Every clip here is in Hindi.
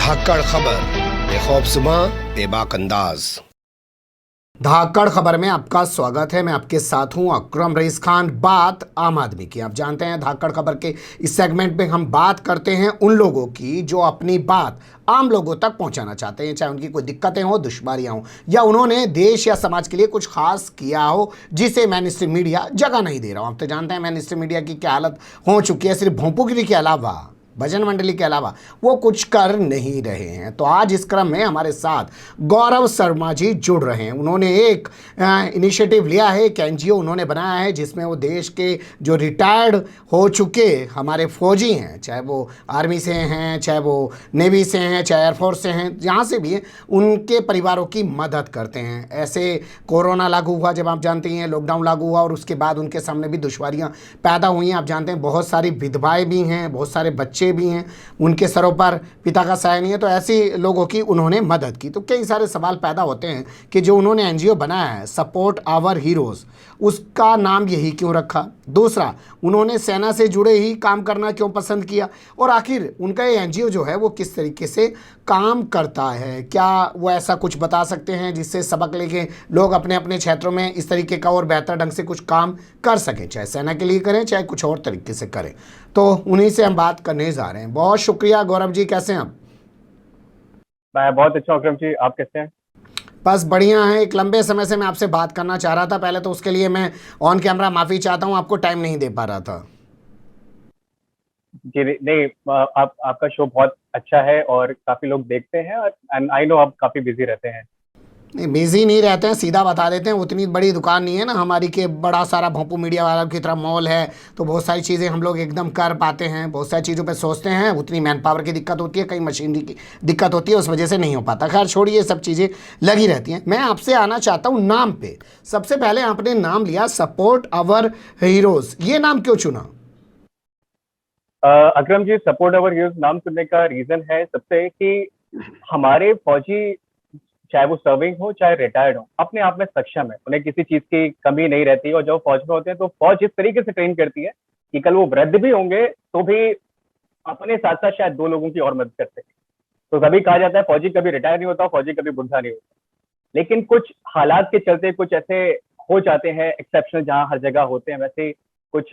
धाकड़ खबर, बेखौफसमा बेबाक अंदाज। धाकड़ खबर में आपका स्वागत है। मैं आपके साथ हूं अकरम रईस खान। बात आम आदमी की। आप जानते हैं धाकड़ खबर के इस सेगमेंट में हम बात करते हैं उन लोगों की जो अपनी बात आम लोगों तक पहुंचाना चाहते हैं, चाहे उनकी कोई दिक्कतें हो, दुश्वारियां हो, या उन्होंने देश या समाज के लिए कुछ खास किया हो जिसे मैन स्ट्रीम मीडिया जगह नहीं दे रहा हो। आप तो जानते हैं मैन स्ट्रीम मीडिया की क्या हालत हो चुकी है। सिर्फ भोंपूगिरी के अलावा, भजन मंडली के अलावा वो कुछ कर नहीं रहे हैं। तो आज इस क्रम में हमारे साथ गौरव शर्मा जी जुड़ रहे हैं। उन्होंने एक इनिशिएटिव लिया है, एक एनजीओ उन्होंने बनाया है जिसमें वो देश के जो रिटायर्ड हो चुके हमारे फौजी हैं, चाहे वो आर्मी से हैं, चाहे वो नेवी से हैं, चाहे एयरफोर्स से हैं, जहाँ से भी हैं, उनके परिवारों की मदद करते हैं। ऐसे कोरोना लागू हुआ, जब आप जानते हैं लॉकडाउन लागू हुआ, और उसके बाद उनके सामने भी दुश्वारियाँ पैदा हुई हैं। आप जानते हैं बहुत सारी विधवाएँ भी हैं, बहुत सारे बच्चे भी हैं, उनके सरों पर पिता का साया नहीं है। तो ऐसे लोगों की उन्होंने मदद की। तो कई सारे सवाल पैदा होते हैं कि जो उन्होंने एनजीओ बनाया है सपोर्ट आवर हीरोज़, उसका नाम यही क्यों रखा? दूसरा, उन्होंने सेना से जुड़े ही काम करना क्यों पसंद किया? और आखिर उनका ये एनजीओ जो है वो किस तरीके से काम करता है? क्या वो ऐसा कुछ बता सकते हैं जिससे सबक लेके लोग अपने अपने क्षेत्रों में इस तरीके का और बेहतर ढंग से कुछ काम कर सकें, चाहे सेना के लिए करें, चाहे कुछ और तरीके से करें? तो उन्हीं से हम बात करने जा रहे हैं। बहुत शुक्रिया गौरव जी, कैसे हैं आप? मैं बहुत अच्छा हूँ अकरम जी, आप कैसे हैं? बस बढ़िया है। एक लंबे समय से मैं आपसे बात करना चाह रहा था। पहले तो उसके लिए मैं ऑन कैमरा माफ़ी चाहता हूँ, आपको टाइम नहीं दे पा रहा था। जी नहीं, आपका शो बहुत अच्छा है और काफी लोग देखते हैं, और एंड आई नो आप काफी बिजी रहते हैं। नहीं, बिजी नहीं रहते हैं, सीधा बता देते हैं। उतनी बड़ी दुकान नहीं है ना हमारी कि बड़ा सारा भोंपू मीडिया वाला की तरह मॉल है, तो बहुत सारी चीज़ें हम लोग एकदम कर पाते हैं। बहुत सारी चीज़ों पे सोचते हैं, उतनी मैन पावर की दिक्कत होती है, कई मशीनरी की दिक्कत होती है, उस वजह से नहीं हो पाता। खैर छोड़िए, ये सब चीज़ें लगी रहती हैं। मैं आपसे आना चाहता हूँ नाम पे। सबसे पहले आपने नाम लिया सपोर्ट आवर हीरोज़, ये नाम क्यों चुना? अकरम जी, सपोर्ट अवर हीरोज नाम चुनने का रीजन है सबसे कि हमारे फौजी, चाहे वो सर्विंग हो चाहे रिटायर्ड हो, अपने आप में सक्षम है, उन्हें किसी चीज की कमी नहीं रहती। और जब फौज में होते हैं तो फौज इस तरीके से ट्रेन करती है कि कल वो वृद्ध भी होंगे तो भी अपने साथ साथ शायद दो लोगों की और मदद कर सके। तो कभी कहा जाता है फौजी कभी रिटायर नहीं होता, फौजी कभी बुढ़ा नहीं होता। लेकिन कुछ हालात के चलते कुछ ऐसे हो जाते हैं एक्सेप्शनल, जहां हर जगह होते हैं वैसे कुछ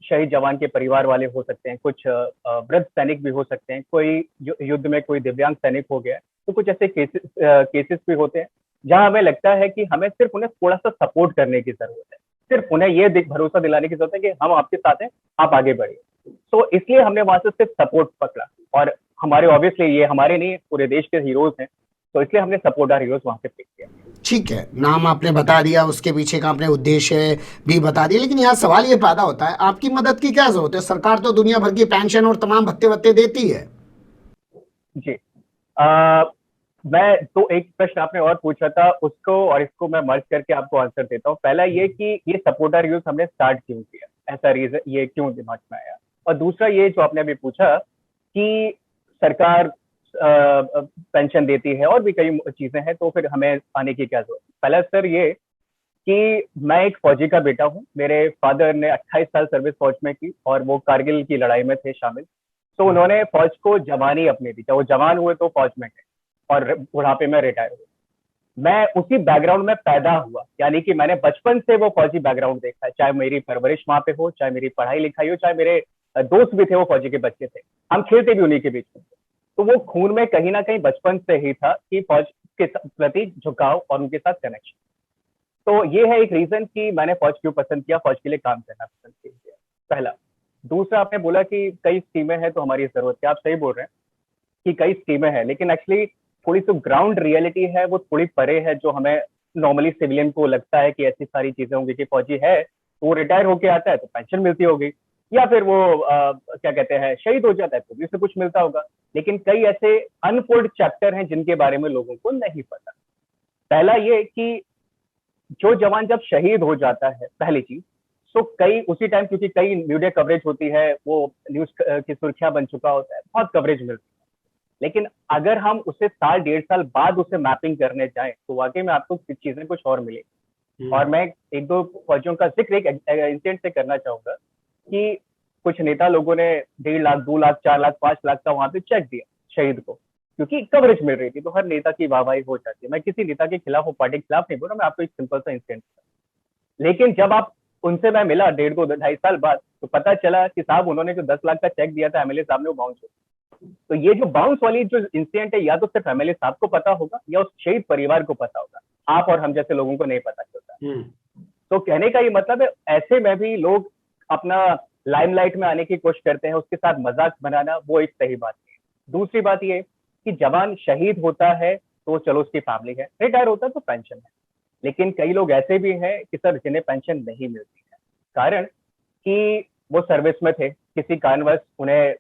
शहीद जवान के परिवार वाले हो सकते हैं, कुछ वृद्ध सैनिक भी हो सकते हैं, कोई युद्ध में कोई दिव्यांग सैनिक हो गया। तो कुछ ऐसे केसेस भी होते हैं जहां हमें लगता है कि हमें सिर्फ उन्हें थोड़ा सा सपोर्ट करने की जरूरत है, सिर्फ उन्हें ये भरोसा दिलाने की जरूरत है कि हम आपके साथ हैं, आप आगे बढ़िए। तो इसलिए हमने वहां से सिर्फ सपोर्ट पकड़ा। और हमारे ऑब्वियसली ये हमारे नहीं, पूरे देश के हीरोज हैं, तो इसलिए हमने सपोर्ट आवर हीरोज वहां से पिक किया। ठीक है, नाम आपने बता दिया, उसके पीछे का आपने उद्देश्य भी बता दिया, लेकिन यहाँ सवाल ये पैदा होता है आपकी मदद की क्या जरूरत है? सरकार तो दुनिया भर की पेंशन और तमाम भत्ते वत्ते देती है। जी, आ, मैं तो एक प्रश्न आपने और पूछा था, उसको और इसको मैं मर्ज करके आपको आंसर देता हूँ। पहला ये कि ये सपोर्टर यूज हमने स्टार्ट क्यों किया, ऐसा रीजन ये क्यों दिमाग में आया। और दूसरा ये जो आपने अभी पूछा कि सरकार पेंशन देती है और भी कई चीजें हैं, तो फिर हमें आने की क्या जरूरत है। पहला सर ये कि मैं एक फौजी का बेटा हूँ। मेरे फादर ने 28 साल सर्विस फौज में की और वो कारगिल की लड़ाई में थे शामिल। तो उन्होंने फौज को जवानी अपने दी, वो जवान हुए तो फौज में गए और बुढ़ापे में रिटायर हुए। मैं उसी बैकग्राउंड में पैदा हुआ, यानी कि मैंने बचपन से वो फौजी बैकग्राउंड देखा है, चाहे मेरी परवरिश वहां पे हो, चाहे मेरी पढ़ाई लिखाई हो, चाहे मेरे दोस्त भी थे वो फौजी के बच्चे थे, हम खेलते भी उन्हीं के बीच में। तो वो खून में कहीं ना कहीं बचपन से ही था कि फौज के प्रति झुकाव और उनके साथ कनेक्शन। तो ये है एक रीजन कि मैंने फौज क्यों पसंद किया, फौज के लिए काम करना पसंद किया, पहला। दूसरा, आपने बोला कि कई स्कीमें हैं तो हमारी जरूरत है। आप सही बोल रहे हैं कि कई स्कीमें हैं, लेकिन एक्चुअली थोड़ी सी ग्राउंड रियलिटी है वो थोड़ी परे है, जो हमें नॉर्मली सिविलियन को लगता है कि ऐसी सारी चीजें होंगी कि फौजी है तो वो रिटायर होके आता है तो पेंशन मिलती होगी, या फिर वो क्या कहते हैं शहीद हो जाता है तो भी उसे कुछ मिलता होगा। लेकिन कई ऐसे अनफोल्ड चैप्टर हैं जिनके बारे में लोगों को नहीं पता। पहला ये कि जो जवान जब शहीद हो जाता है, पहली चीज, तो कई उसी टाइम, क्योंकि कई मीडिया कवरेज होती है, वो न्यूज की सुर्खियां बन चुका होता है, बहुत कवरेज मिलती है। लेकिन अगर हम उसे साल डेढ़ साल बाद उसे मैपिंग करने जाएं तो वाकई में आपको चीजें कुछ और मिलेगी। और मैं एक दो फौजियों का जिक्र एक इंसिडेंट से करना चाहूंगा कि कुछ नेता लोगों ने 1.5 लाख, 2 लाख, 4 लाख, 5 लाख का वहां पे चेक दिया शहीद को, क्योंकि कवरेज मिल रही थी, तो हर नेता की वाहवाही हो जाती है। मैं किसी नेता के खिलाफ और पार्टी के खिलाफ नहीं बोल रहा, मैं आपको एक सिंपल सा इंसिडेंट। लेकिन जब आप उनसे मैं मिला 1.5 2 2.5 साल बाद, तो पता चला कि साहब उन्होंने जो 10 लाख का चेक दिया था एमएलए साहब ने, वो बाउंस हो गया। तो ये जो बाउंस वाली जो इंसिडेंट है, या तो सिर्फ एमएलए साहब को पता होगा या उस शहीद परिवार को पता होगा, आप और हम जैसे लोगों को नहीं पता चलता। तो कहने का ये मतलब है, ऐसे में भी लोग अपना लाइमलाइट में आने की कोशिश करते हैं, उसके साथ मजाक बनाना वो एक सही बात नहीं है। दूसरी बात ये कि जवान शहीद होता है तो चलो उसकी फैमिली है, रिटायर होता है तो पेंशन है। लेकिन कई लोग ऐसे भी हैं कि सर जिन्हें पेंशन नहीं मिलती है, कारण कि वो सर्विस में थे, किसी कारणवश उन्हें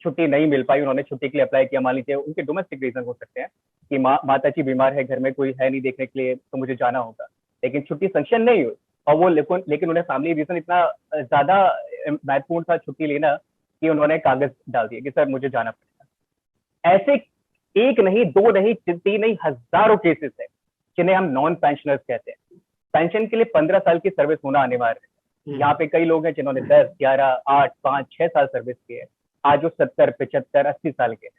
छुट्टी नहीं मिल पाई, उन्होंने छुट्टी के लिए अप्लाई किया, मान लीजिए उनके डोमेस्टिक रीजन हो सकते हैं कि माता जी बीमार है, घर में कोई है नहीं देखने के लिए, तो मुझे जाना होगा, लेकिन छुट्टी संक्शन नहीं हुई। और वो लेकिन उन्हें फैमिली रीजन इतना ज्यादा महत्वपूर्ण था छुट्टी लेना कि उन्होंने कागज डाल दिया कि सर मुझे जाना पड़ेगा। ऐसे एक नहीं, दो नहीं, तीन नहीं, हजारों केसेस है जिन्हें हम नॉन पेंशनर्स कहते हैं। पेंशन के लिए 15 साल की सर्विस होना अनिवार्य है। यहाँ पे कई लोग हैं जिन्होंने 10, 11, 8, 5, 6 साल सर्विस की है, आज वो 70, 75, 80 साल के हैं।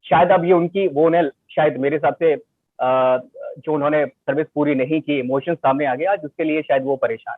शायद अब ये उनकी वो उन्हें शायद मेरे हिसाब से जो उन्होंने सर्विस पूरी नहीं की, इमोशन सामने आ गया आज, उसके लिए शायद वो परेशान।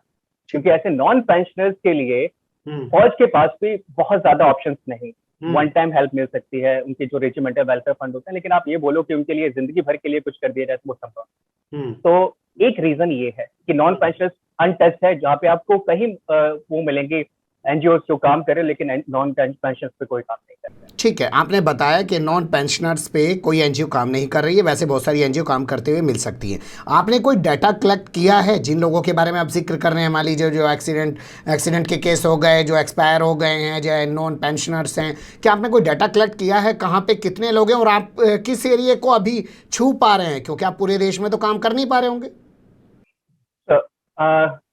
क्योंकि ऐसे नॉन पेंशनर्स के लिए फौज के पास भी बहुत ज्यादा ऑप्शंस नहीं, वन टाइम हेल्प मिल सकती है, उनके जो रेजिमेंटल वेलफेयर फंड होते हैं, लेकिन आप ये बोलो कि उनके लिए जिंदगी भर के लिए कुछ कर दिया जाए तो वो संभव। तो एक रीजन ये है कि नॉन पेंशनर्स अनटच्ड है, जहाँ पे आपको कहीं वो मिलेंगे एनजीओ जो काम करे, लेकिन नॉन पेंशनर्स पे कोई काम नहीं करता। ठीक है, आपने बताया कि नॉन पेंशनर्स पे कोई एनजीओ काम नहीं कर रही है, वैसे बहुत सारी एनजीओ काम करते हुए मिल सकती हैं। आपने कोई डाटा कलेक्ट किया है जिन लोगों के बारे में आप जिक्र कर रहे हैं, मान लीजिए जो एक्सीडेंट के केस हो गए, जो एक्सपायर हो गए हैं, जो नॉन पेंशनर्स हैं, क्या आपने कोई डाटा कलेक्ट किया है, कहाँ पे कितने लोग हैं और आप किस एरिया को अभी छू पा रहे हैं, क्योंकि आप पूरे देश में तो काम कर नहीं पा रहे होंगे?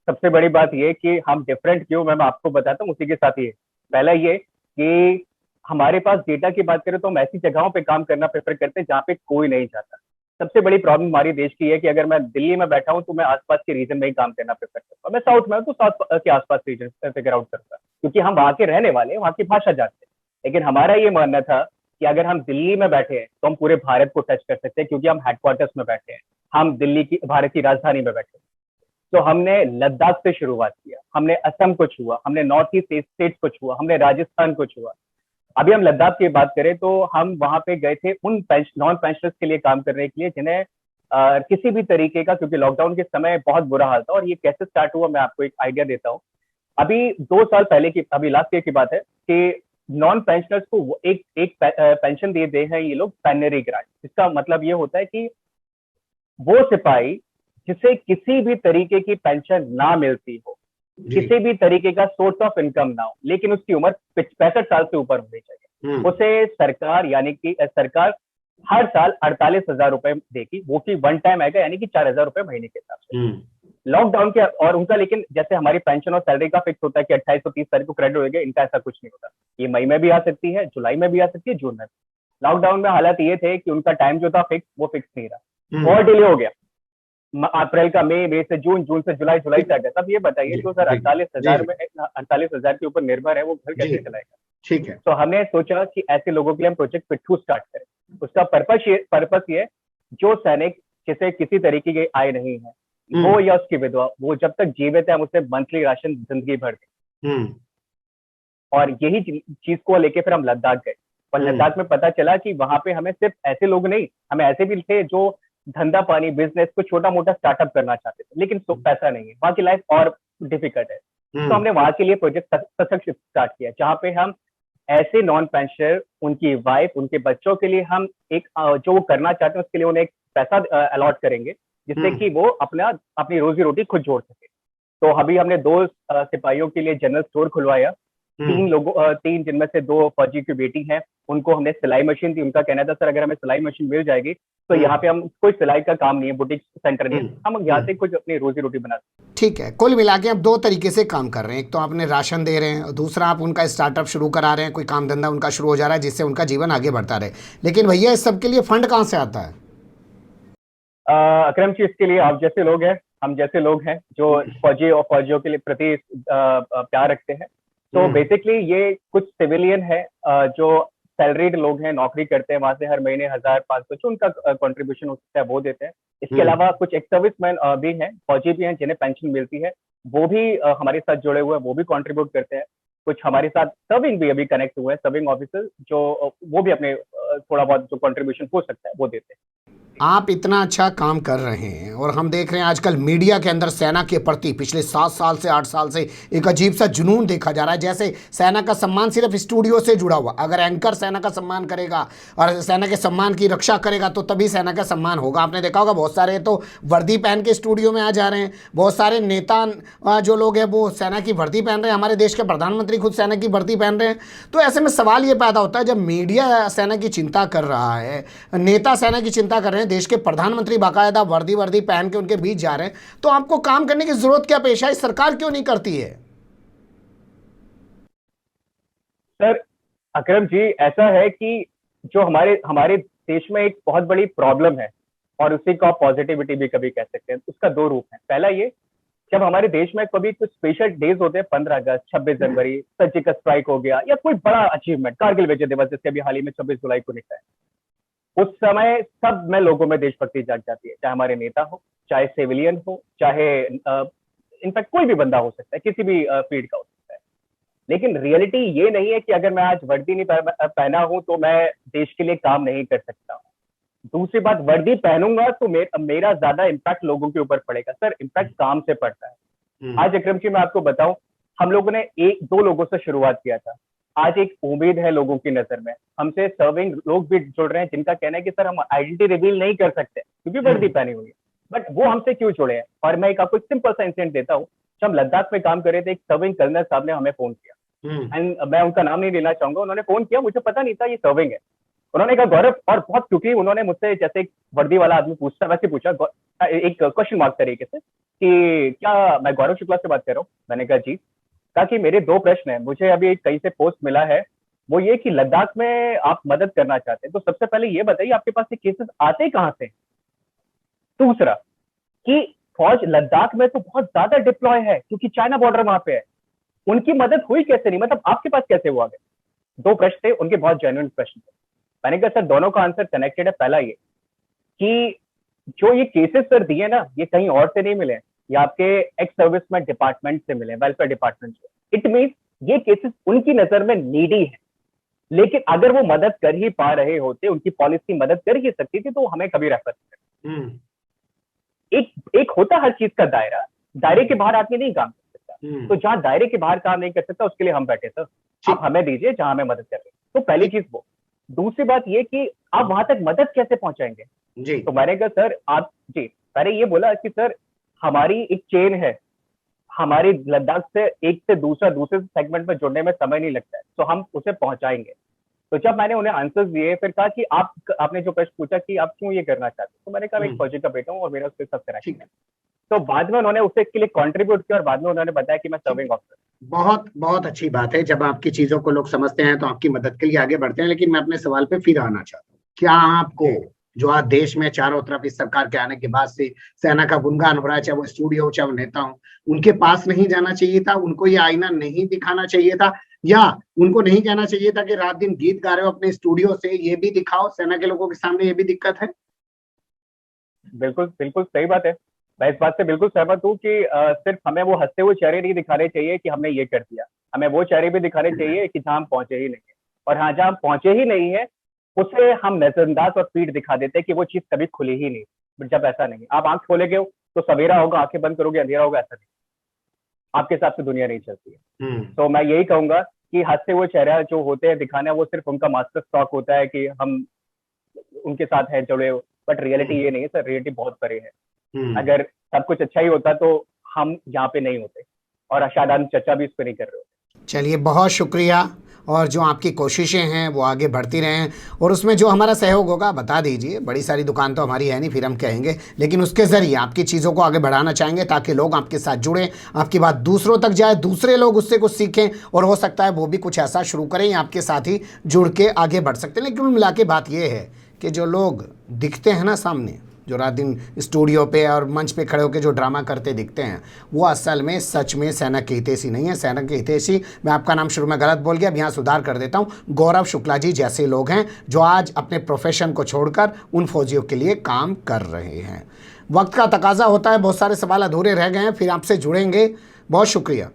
सबसे बड़ी बात ये कि हम डिफरेंट क्यों, मैं आपको बताता हूँ उसी के साथ। ये पहला ये कि हमारे पास डेटा की बात करें तो हम ऐसी जगहों पे काम करना प्रेफर करते हैं जहाँ पे कोई नहीं जाता। सबसे बड़ी प्रॉब्लम हमारी देश की है कि अगर मैं दिल्ली में बैठा हूँ तो मैं आसपास के रीजन में ही काम करना प्रेफर करता हूँ। मैं साउथ में हूँ तो साउथ के आसपास रीजन फिगर आउट करता, क्योंकि हम वहाँ के रहने वाले हैं, वहाँ की भाषा जानते हैं। लेकिन हमारा ये मानना था कि अगर हम दिल्ली में बैठे हैं तो हम पूरे भारत को टच कर सकते हैं, क्योंकि हम हेडक्वार्टर्स में बैठे हैं, हम दिल्ली की, भारत की राजधानी में बैठे हैं। तो हमने लद्दाख से शुरुआत किया, हमने असम को छुआ, हमने नॉर्थ ईस्ट स्टेट्स को छुआ, हमने राजस्थान को छुआ। अभी हम लद्दाख की बात करें तो हम वहां पे गए थे उन नॉन पेंशनर्स के लिए काम करने के लिए जिन्हें किसी भी तरीके का, क्योंकि लॉकडाउन के समय बहुत बुरा हाल था। और ये कैसे स्टार्ट हुआ, मैं आपको एक आइडिया देता हूँ। अभी 2 साल पहले की, अभी लास्ट ईयर की बात है कि नॉन पेंशनर्स को एक पेंशन दे हैं ये लोग, पेनरी ग्रांट। इसका मतलब ये होता है कि वो सिपाही जिसे किसी भी तरीके की पेंशन ना मिलती हो, किसी भी तरीके का सोर्स ऑफ इनकम ना हो, लेकिन उसकी उम्र 65 साल से ऊपर होनी चाहिए, उसे सरकार यानी कि सरकार हर साल 48,000 रुपए देगी, वो की वन टाइम आएगा, यानी कि 4,000 रुपए महीने के हिसाब से। लॉकडाउन के और उनका, लेकिन जैसे हमारी पेंशन और सैलरी का फिक्स होता है कि 28 और 30 तारीख को क्रेडिट होगा, इनका ऐसा कुछ नहीं होता। ये मई में भी आ सकती है, जुलाई में भी आ सकती है, जून में। लॉकडाउन में हालात ये थे कि उनका टाइम जो था फिक्स, वो फिक्स नहीं रहा, और डिले हो गया। अप्रैल का मई से जून, जून से जुलाई, जुलाई से अगस्त। अब ये बताइए जो सर 48,000 में 48,000 के ऊपर निर्भर है, वो घर कैसे चलाएगा? ठीक है। तो हमने सोचा कि ऐसे लोगों के लिए हम प्रोजेक्ट पिट्ठू स्टार्ट करें। उसका पर्पस ये, जो सैनिक जिसे किसी तरीके की आय नहीं है, वो या उसकी विधवा, वो जब तक जीवित है हम उसे मंथली राशन जिंदगी भर दें। और यही चीज को लेके फिर हम लद्दाख गए, और लद्दाख में पता चला कि वहां पे हमें सिर्फ ऐसे लोग नहीं, हमें ऐसे भी थे जो धंधा पानी, बिजनेस को छोटा मोटा स्टार्टअप करना चाहते थे, लेकिन पैसा नहीं है, वहां की लाइफ और डिफिकल्ट है। तो हमने वहां के लिए प्रोजेक्ट सशक्त स्टार्ट किया, जहाँ पे हम ऐसे नॉन पेंशनर, उनकी वाइफ, उनके बच्चों के लिए हम एक जो वो करना चाहते हैं उसके लिए उन्हें एक पैसा अलॉट करेंगे, जिससे कि वो अपनी रोजी रोटी खुद जोड़ सके। तो अभी हमने 2 सिपाहियों के लिए जनरल स्टोर खुलवाया, 3 जिनमें से 2 फौजी की बेटी हैं, उनको हमने सिलाई मशीन दी। उनका कहना था सर अगर हमें सिलाई मशीन मिल जाएगी तो यहाँ पे हम, कोई सिलाई का काम नहीं है, बुटीक सेंटर नहीं है, हम यहाँ से कुछ अपनी रोजी रोटी बना सकते हैं। ठीक है, कुल मिला के आप 2 तरीके से काम कर रहे हैं, एक तो आपने राशन दे रहे हैं और दूसरा आप उनका स्टार्टअप शुरू करा रहे हैं, कोई काम धंधा उनका शुरू हो जा रहा है जिससे उनका जीवन आगे बढ़ता रहे। लेकिन भैया इस सब के लिए फंड कहाँ से आता है? अकरम जी, इसके लिए आप जैसे लोग हैं, हम जैसे लोग हैं जो फौजी और फौजियों के लिए प्रति प्यार रखते हैं। तो बेसिकली ये कुछ सिविलियन है जो सैलरीड लोग हैं, नौकरी करते हैं, वहां से हर महीने 1,000-500 जो उनका कंट्रीब्यूशन हो सकता है वो देते हैं। इसके अलावा कुछ एक्स सर्विसमैन भी हैं, फौजी भी हैं जिन्हें पेंशन मिलती है, वो भी हमारे साथ जुड़े हुए हैं, वो भी कंट्रीब्यूट करते हैं। कुछ हमारे साथ सर्विंग भी अभी कनेक्ट हुए हैं, सर्विंग ऑफिसर जो वो भी अपने थोड़ा बहुत जो कंट्रीब्यूशन हो सकता है वो देते हैं। आप इतना अच्छा काम कर रहे हैं और हम देख रहे हैं आजकल मीडिया के अंदर सेना के प्रति पिछले 7 साल से 8 साल से एक अजीब सा जुनून देखा जा रहा है। जैसे सेना का सम्मान सिर्फ स्टूडियो से जुड़ा हुआ, अगर एंकर सेना का सम्मान करेगा और सेना के सम्मान की रक्षा करेगा तो तभी सेना का सम्मान होगा। आपने देखा होगा बहुत सारे तो वर्दी पहन के स्टूडियो में आ जा रहे हैं, बहुत सारे नेता जो लोग हैं वो सेना की वर्दी पहन रहे हैं, हमारे देश के प्रधानमंत्री खुद सेना की वर्दी पहन रहे हैं। तो ऐसे में सवाल ये पैदा होता है, जब मीडिया सेना की चिंता कर रहा है, नेता सेना की चिंता कर रहे हैं, देश के प्रधानमंत्री बाकायदा वर्दी पहन के उनके बीच जा रहे हैं, तो आपको काम करने की जरूरत क्या पेश आई? सरकार क्यों नहीं करती है? सर अकरम जी, ऐसा है कि जो हमारे हमारे देश में एक बहुत बड़ी प्रॉब्लम है और उसी को आप पॉजिटिविटी भी कभी कह सकते हैं। उसका दो रूप है। पहला ये, जब हमारे देश में कभी कुछ स्पेशल डेज होते हैं, 15 अगस्त, 26 जनवरी, सर्जिकल स्ट्राइक हो गया या कोई बड़ा अचीवमेंट, कारगिल विजय दिवस जैसे अभी हाल ही में 26 जुलाई को निकला है, उस समय सब में लोगों में देशभक्ति जाग जाती है। चाहे हमारे नेता हो, चाहे सिविलियन हो, चाहे इनफैक्ट कोई भी बंदा हो सकता है, किसी भी फील्ड का हो सकता है। लेकिन रियलिटी ये नहीं है कि अगर मैं आज वर्दी नहीं पहना हूं तो मैं देश के लिए काम नहीं कर सकता हूँ। दूसरी बात, वर्दी पहनूंगा तो मेरा ज्यादा इम्पैक्ट लोगों के ऊपर पड़ेगा। सर इम्पैक्ट काम से पड़ता है। आज अकरम जी मैं आपको बताऊं, हम लोगों ने 1-2 लोगों से शुरुआत किया था। आज एक उम्मीद है लोगों की नजर में, हमसे सर्विंग लोग भी जुड़ रहे हैं जिनका कहना है कि सर हम आइडेंटिटी रिवील नहीं कर सकते क्योंकि वर्दी पहनी हुई है, बट वो हमसे क्यों जुड़े हैं। और मैं आपको एक सिंपल सा इंसिडेंट देता हूँ। जब हम लद्दाख में काम कर रहे थे, एक सर्विंग कर्नल साहब ने हमें फोन किया, एंड मैं उनका नाम नहीं लेना चाहूंगा। उन्होंने फोन किया, मुझे पता नहीं था ये सर्विंग है। उन्होंने कहा गौरव, और बहुत क्योंकि उन्होंने मुझसे जैसे एक वर्दी वाला आदमी पूछता वैसे पूछा, एक क्वेश्चन मार्क तरीके से कि क्या मैं गौरव शुक्ला से बात कर रहा हूँ। मैंने कहा जी। कहा कि मेरे 2 प्रश्न हैं, मुझे अभी कहीं से पोस्ट मिला है, वो ये कि लद्दाख में आप मदद करना चाहते हैं, तो सबसे पहले ये बताइए आपके पास ये केसेस आते कहां से। दूसरा कि फौज लद्दाख में तो बहुत ज्यादा डिप्लॉय है क्योंकि चाइना बॉर्डर वहां पे है, उनकी मदद हुई कैसे नहीं, मतलब आपके पास कैसे हुआ गए। 2 प्रश्न थे उनके, बहुत जेन्युइन प्रश्न थे। मैंने कहा सर दोनों का आंसर कनेक्टेड है। पहला ये कि जो ये केसेस सर दिए ना, ये कहीं और से नहीं मिले, ये आपके एक्स सर्विसमैन डिपार्टमेंट से मिले, वेलफेयर डिपार्टमेंट से। इट मीन्स ये केसेस उनकी नजर में नीडी है, लेकिन अगर वो मदद कर ही पा रहे होते, उनकी पॉलिसी मदद कर ही सकती थी, तो हमें कभी रेफर करते। एक होता हर चीज का दायरा, दायरे के बाहर आदमी नहीं काम कर सकता। तो जहां दायरे के बाहर काम नहीं कर सकता उसके लिए हम बैठे सर, आप हमें दीजिए जहां हमें मदद कर रहे। तो पहली चीज वो। दूसरी बात ये कि आप वहां तक मदद कैसे पहुंचाएंगे जी। तो मैंने कहा सर आप जी, मैंने ये बोला कि सर हमारी एक चेन है, हमारी लद्दाख से एक से दूसरे सेगमेंट में जुड़ने में समय नहीं लगता है, तो हम उसे पहुंचाएंगे। तो जब मैंने उन्हें आंसर्स दिए, फिर कहा कि आपने जो प्रश्न पूछा कि आप क्यों ये करना चाहते हैं, तो मैंने कहा मैं एक फौजी का बेटा हूँ और मेरा उसके साथ कनेक्शन है। तो बाद में उन्होंने उसे इसके लिए कंट्रीब्यूट किया और बाद में उन्होंने बताया कि मैं सर्विंग ऑफिसर। बहुत बहुत अच्छी बात है, जब आपकी चीजों को लोग समझते हैं तो आपकी मदद के लिए आगे बढ़ते हैं। लेकिन मैं अपने सवाल पे फिर आना चाहता हूँ, क्या आपको जो आज देश में चारों तरफ इस सरकार के आने के बाद से सेना का गुणगान हो रहा है, चाहे वो स्टूडियो हो चाहे वो नेता हो, उनके पास नहीं जाना चाहिए था? उनको ये आईना नहीं दिखाना चाहिए था, या उनको नहीं कहना चाहिए था कि रात दिन गीत गा रहे हो अपने स्टूडियो से, ये भी दिखाओ सेना के लोगों के सामने, ये भी दिक्कत है? बिल्कुल बिल्कुल सही बात है। मैं इस बात से बिल्कुल सहमत हूँ कि सिर्फ हमें वो हंसते हुए चेहरे नहीं दिखाने चाहिए कि हमने ये कर दिया, हमें वो चेहरे भी दिखाने चाहिए कि जहां हम पहुंचे ही नहीं है, और हाँ जहां हम पहुंचे ही नहीं है उसे हम नजरअंदाज और पीठ दिखा देते हैं कि वो चीज कभी खुली ही नहीं। बट जब ऐसा नहीं, आप आंख खोलेगे तो सवेरा होगा, आंखें बंद करोगे अंधेरा होगा, ऐसा नहीं, आपके हिसाब से दुनिया नहीं चलती है। तो मैं यही कहूंगा कि हंसते हुए चेहरा जो होते हैं दिखाना, वो सिर्फ उनका मास्टर स्टॉक होता है कि हम उनके साथ है जुड़े, बट रियलिटी ये नहीं है सर, रियलिटी बहुत परे है। अगर सब कुछ अच्छा ही होता तो हम यहाँ पे नहीं होते, और शायद हम चर्चा भी इस पर नहीं कर रहे होते। चलिए बहुत शुक्रिया, और जो आपकी कोशिशें हैं वो आगे बढ़ती रहें, और उसमें जो हमारा सहयोग होगा बता दीजिए। बड़ी सारी दुकान तो हमारी है नहीं, फिर हम कहेंगे, लेकिन उसके ज़रिए आपकी चीज़ों को आगे बढ़ाना चाहेंगे ताकि लोग आपके साथ जुड़ें, आपकी बात दूसरों तक जाए, दूसरे लोग उससे कुछ सीखें, और हो सकता है वो भी कुछ ऐसा शुरू करें या आपके साथ ही जुड़ के आगे बढ़ सकते हैं। लेकिन मिला के बात ये है कि जो लोग दिखते हैं ना सामने, जो रात दिन स्टूडियो पे और मंच पे खड़े होकर जो ड्रामा करते दिखते हैं, वो असल में सच में सेना के हितैषी नहीं है। सेना के हितैषी, मैं आपका नाम शुरू में गलत बोल गया, अब यहाँ सुधार कर देता हूँ, गौरव शुक्ला जी जैसे लोग हैं जो आज अपने प्रोफेशन को छोड़कर उन फौजियों के लिए काम कर रहे हैं। वक्त का तकाजा होता है, बहुत सारे सवाल अधूरे रह गए हैं, फिर आपसे जुड़ेंगे। बहुत शुक्रिया।